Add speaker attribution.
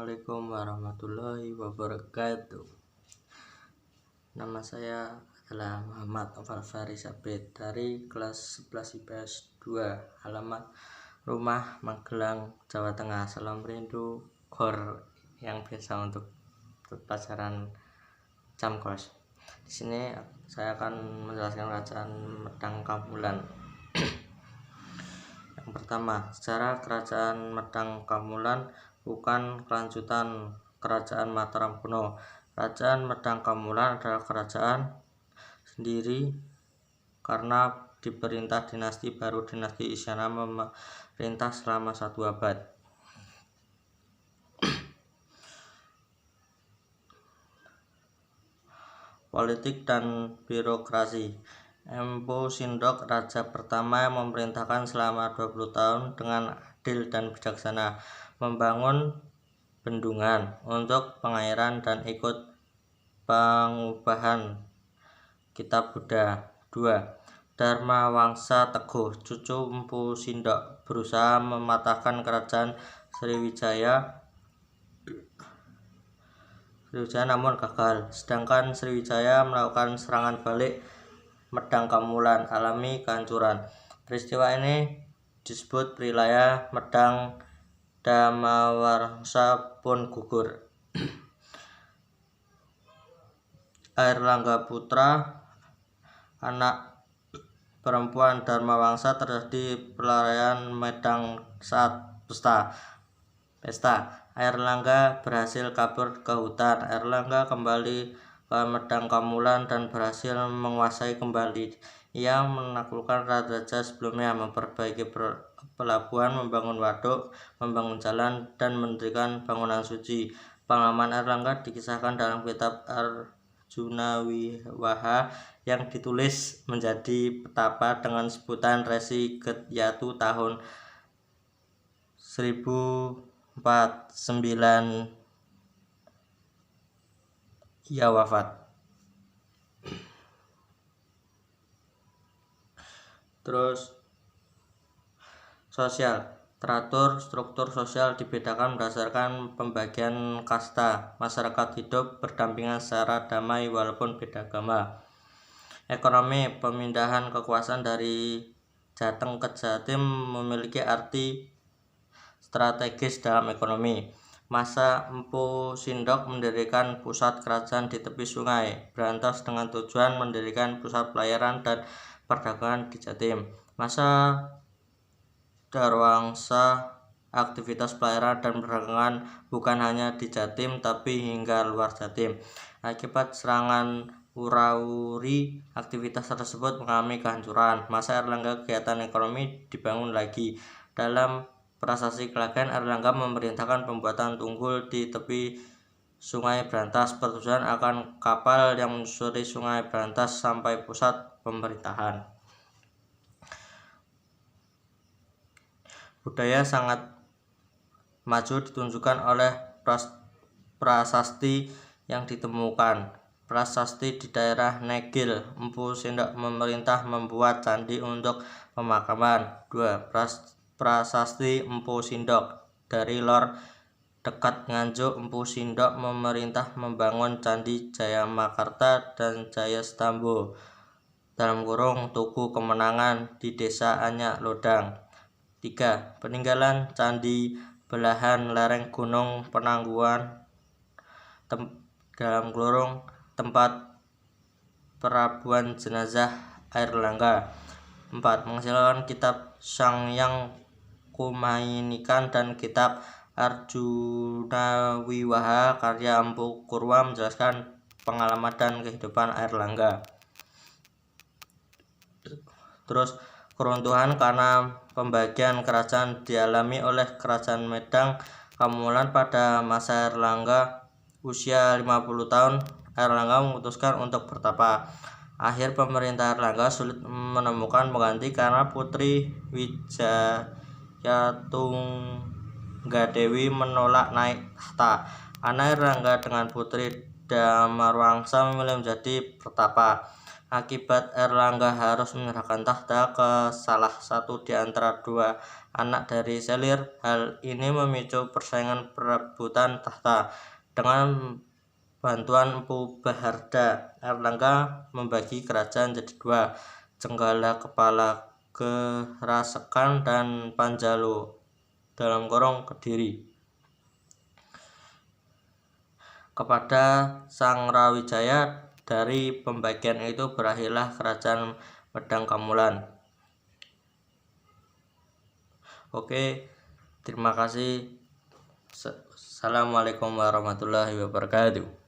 Speaker 1: Assalamualaikum warahmatullahi wabarakatuh. Nama saya adalah Muhammad Noval Farisabet dari kelas 11 IPS 2, alamat rumah Magelang, Jawa Tengah. Salam rindu Gor yang biasa untuk pelajaran Camkos. Di sini saya akan menjelaskan kerajaan Medang Kamulan. Yang pertama, sejarah kerajaan Medang Kamulan bukan kelanjutan kerajaan Mataram kuno. Kerajaan Medang Kamulan adalah kerajaan sendiri karena diperintah dinasti baru. Dinasti Isyana memerintah selama 1 abad. Politik dan birokrasi. Empu Sindok, raja pertama yang memerintahkan selama 20 tahun dengan adil dan bijaksana, membangun bendungan untuk pengairan dan ikut pengubahan kitab Buddha. 2. Dharma Wangsa Teguh, cucu Empu Sindok, berusaha mematahkan kerajaan Sriwijaya namun gagal, sedangkan Sriwijaya melakukan serangan balik. Medang Kamulan alami kehancuran. Peristiwa ini disebut wilayah Medang Dhammawarsa pun gugur. Airlangga putra, anak perempuan Dharma Wangsa, terjadi perayaan Medang saat pesta. Airlangga berhasil kabur ke hutan. Airlangga kembali ke Medang Kamulan dan berhasil menguasai kembali. Ia menaklukkan raja-raja sebelumnya, memperbaiki pelabuhan, membangun waduk, membangun jalan, dan mendirikan bangunan suci. Pengalaman Airlangga dikisahkan dalam kitab Arjuna Wiwaha yang ditulis menjadi petapa dengan sebutan Resi Getyatu tahun 1049 ia wafat. Terus sosial, teratur. Struktur sosial dibedakan berdasarkan pembagian kasta. Masyarakat hidup berdampingan secara damai walaupun beda agama. Ekonomi, pemindahan kekuasaan dari Jateng ke Jatim memiliki arti strategis dalam ekonomi. Masa Empu Sindok mendirikan pusat kerajaan di tepi sungai Brantas dengan tujuan mendirikan pusat pelayaran dan perdagangan di Jatim. Masa Darwangsa, aktivitas pelayaran dan perdagangan bukan hanya di Jatim tapi hingga luar Jatim. Akibat serangan Wurauri, aktivitas tersebut mengalami kehancuran. Masa Airlangga, kegiatan ekonomi dibangun lagi. Dalam prasasti Klagen, Airlangga memerintahkan pembuatan tunggul di tepi sungai Brantas. Pertujuan akan kapal yang menyusuri sungai Brantas sampai pusat pemerintahan. Budaya sangat maju ditunjukkan oleh prasasti yang ditemukan. Prasasti di daerah Negil. Empu Sindok memerintah membuat candi untuk pemakaman. 2. Prasasti Empu Sindok. Dari Lor dekat Nganjuk, Empu Sindok memerintah membangun candi Jayamakarta dan Jayastambo (Tugu Kemenangan) di desa Anyak Lodang. 3. Peninggalan candi belahan lereng Gunung Penanggungan tempat perabuan jenazah Airlangga. 4. Menghasilkan kitab Sangyang Kumahinikan dan kitab Arjuna Wiwaha karya Empu Kurwa menjelaskan pengalaman dan kehidupan Airlangga. Terus keruntuhan karena pembagian kerajaan dialami oleh kerajaan Medang Kamulan pada masa Airlangga. Usia 50 tahun, Airlangga memutuskan untuk bertapa. Akhir pemerintah Airlangga sulit menemukan pengganti karena Putri Wijayatunggadewi menolak naik tahta. Anak Airlangga dengan Putri Dhammarwangsa memilih menjadi pertapa. Akibat Erlangga harus menyerahkan tahta ke salah satu di antara dua anak dari Selir. Hal ini memicu persaingan perebutan tahta. Dengan bantuan Empu Baharda, Erlangga membagi kerajaan jadi dua, Jenggala Kepala Gerasekan dan Panjalu (Kediri). Kepada Sang Rawijaya. Dari pembagian itu berakhirlah kerajaan Medang Kamulan. Oke, terima kasih. Assalamualaikum warahmatullahi wabarakatuh.